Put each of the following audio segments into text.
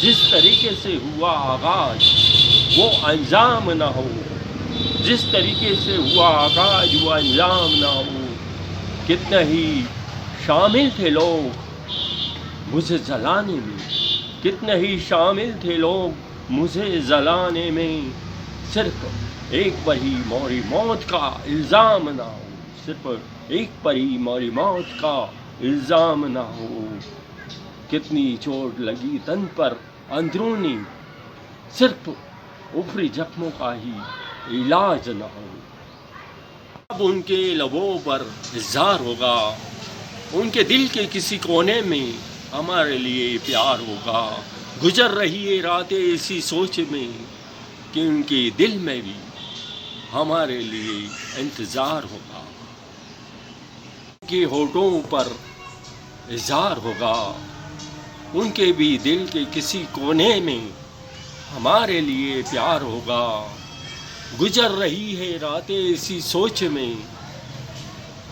جس طریقے سے ہوا آغاز وہ انجام نہ ہو، جس طریقے سے ہوا آغاز وہ انجام نہ ہو۔ کتنے ہی شامل تھے لوگ مجھے جلانے میں، کتنے ہی شامل تھے لوگ مجھے جلانے میں، صرف ایک پر ہی موری موت کا الزام نہ ہو، صرف ایک پر ہی موری موت کا الزام نہ ہو۔ کتنی چوٹ لگی تن پر اندرونی، صرف اوپری زخموں کا ہی علاج نہ ہو۔ اب ان کے لبوں پر اظہار ہوگا، ان کے دل کے کسی کونے میں ہمارے لیے پیار ہوگا۔ گزر رہی ہے راتیں اسی سوچ میں کہ ان کے دل میں بھی ہمارے لیے انتظار ہوگا۔ ان کے ہونٹوں پر اظہار ہوگا، ان کے بھی دل کے کسی کونے میں ہمارے لیے پیار ہوگا۔ گزر رہی ہے راتیں اسی سوچ میں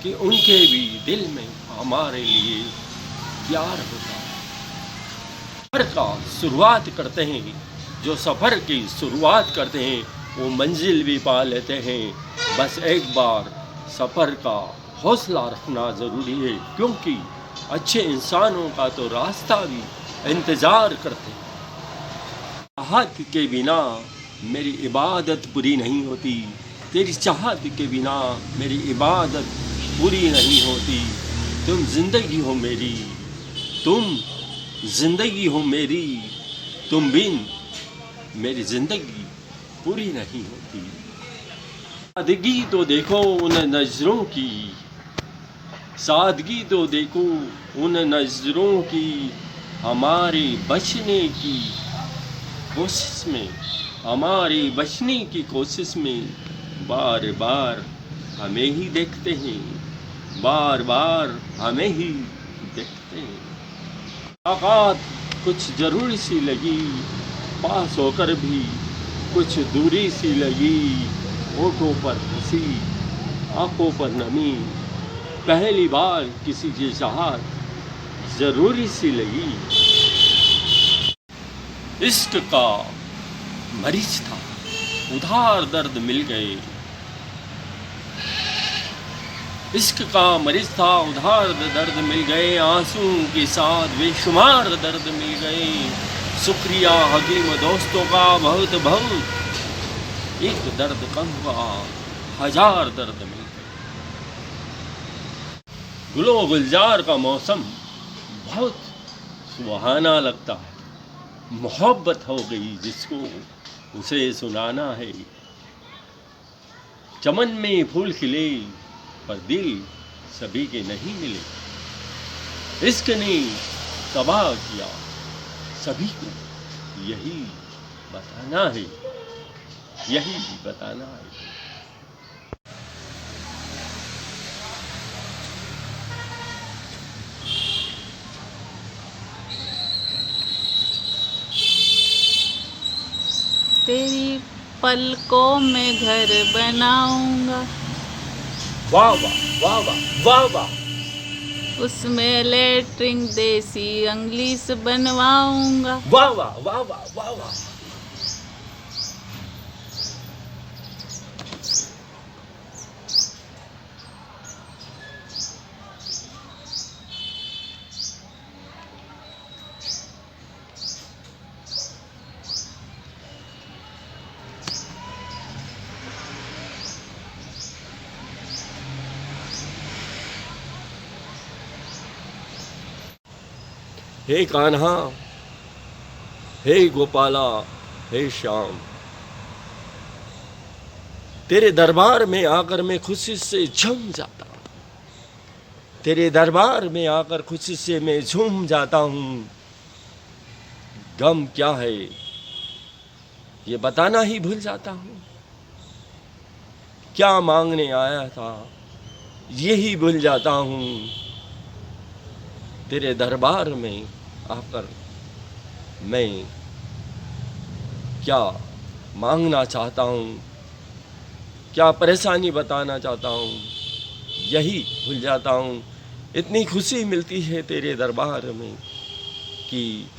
کہ ان کے بھی دل میں ہمارے لیے پیار ہوگا۔ سفر کا شروعات کرتے ہیں، جو سفر کی شروعات کرتے ہیں وہ منزل بھی پا لیتے ہیں۔ بس ایک بار سفر کا حوصلہ رکھنا ضروری ہے، کیونکہ اچھے انسانوں کا تو راستہ بھی انتظار کرتے ہیں۔ چاہت کے بنا میری عبادت پوری نہیں ہوتی، تیری چاہت کے بنا میری عبادت پوری نہیں ہوتی۔ تم زندگی ہو میری، تم زندگی ہو میری، تم بن میری زندگی پوری نہیں ہوتی۔ سادگی تو دیکھو ان نظروں کی، سادگی تو دیکھو ان نظروں کی، ہماری بچنے کی کوشش میں، ہماری بچنے کی کوشش میں بار بار ہمیں ہی دیکھتے ہیں، بار بار ہمیں ہی دیکھتے ہیں۔ ملاقات کچھ ضروری سی لگی، پاس ہو کر بھی کچھ دوری سی لگی، ہونٹوں پر ہنسی آنکھوں پر نمی، پہلی بار کسی کی چاہت ضروری سی لگی۔ عشق کا مریض تھا ادھار درد مل گئے، عشق کا مریض تھا ادھار درد مل گئے، آنسوں کے ساتھ بے شمار درد مل گئے۔ شکریہ حکیم دوستوں کا بہت بہت، ایک درد کم ہوا ہزار درد مل گئے۔ گل و گلزار کا موسم بہت سہانا لگتا ہے، محبت ہو گئی جس کو اسے سنانا ہے۔ چمن میں پھول کھلے پر دل سبھی کے نہیں ملے، عشق نے تباہ کیا سبھی کو، یہی بتانا ہے، یہی بتانا ہے۔ تیری پلکوں میں گھر بناؤں گا، واہ واہ واہ واہ واہ واہ۔ اس میں لیٹرنگ دیسی انگلش بنواؤں گا۔ واہ واہ واہ واہ واہ واہ۔ ہے کانہا، ہے گوپالا، ہے شام، تیرے دربار میں آ کر میں خوشی سے جھوم جاتا ہوں، تیرے دربار میں آ کر خوشی سے میں جھوم جاتا ہوں۔ غم کیا ہے یہ بتانا ہی بھول جاتا ہوں، کیا مانگنے آیا تھا یہی بھول جاتا ہوں۔ تیرے دربار میں آ کر میں کیا مانگنا چاہتا ہوں، کیا پریشانی بتانا چاہتا ہوں، یہی بھول جاتا ہوں۔ اتنی خوشی ملتی ہے تیرے دربار میں کہ